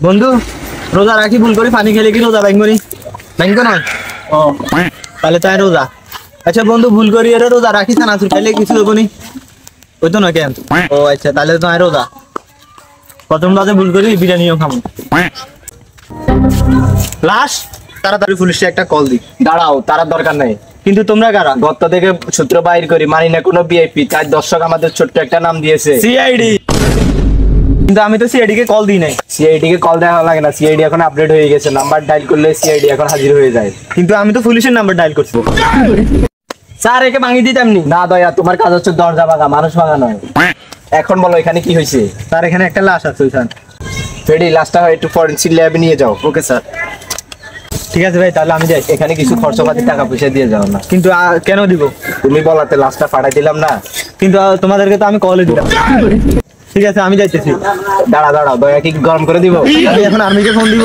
বন্ধু রোজা রাখি ভুল করি পানি খেলে কি রোজা ভাঙবো নি? ভাঙবো নয়? ও তাহলে তাই রোজা। আচ্ছা বন্ধু ভুল করি এর রোজা রাখিস না তুই খাইলে কিছু দেবো নি? ওই তো না কেন? ও আচ্ছা তাহলে তো রোজা। প্রথম রাতে ভুল করি বিরিয়ানিও খাবো। লাশ তাড়াতাড়ি পুলিশে একটা কল দি। দাঁড়াও, তার দরকার নাই। কিন্তু তোমরা কারা? গর্ত থেকে সূত্র বাইর করি, মানি না কোনো ভিআইপি। তার দর্শক আমাদের ছোট্ট একটা নাম দিয়েছে সিআইডি। কিন্তু আমি তো সিআইডি কে কল দিই নাই। সিআইডি কে কল দেওয়া লাগে না, সিআইডি এখন আপডেট হয়ে গেছে। নাম্বার ডায়াল করলে সিআইডি এখন হাজির হয়ে যায়। কিন্তু আমি তো পুলিশের নাম্বার ডায়াল করছি। স্যার একে ভাঙি দিতাম নি। না দয়া, তোমার কাজ হচ্ছে দরজা ভাঙা, মানুষ ভাঙা নয়। এখন বলো এখানে কি হয়েছে? স্যার এখানে একটা লাশ আছে ওইখানে। ফেডি, লাশটা একটু ফরেনসিক ল্যাবে নিয়ে যাও। Okay sir. ঠিক আছে ভাই তাহলে আমি যাই। এখানে কিছু খরচপাতি টাকা পয়সা দিয়ে যাও না। কিন্তু কেন দিব? তুমি বলাতে লাশটা পাঠাই দিলাম না। কিন্তু তোমাদেরকে তো আমি কলে দিলাম। ঠিক আছে আমি যাইতেছি। দাঁড়া দাঁড়া, দয়া কি গরম করে দিব? আমি এখন আর্মিকে ফোন দিব।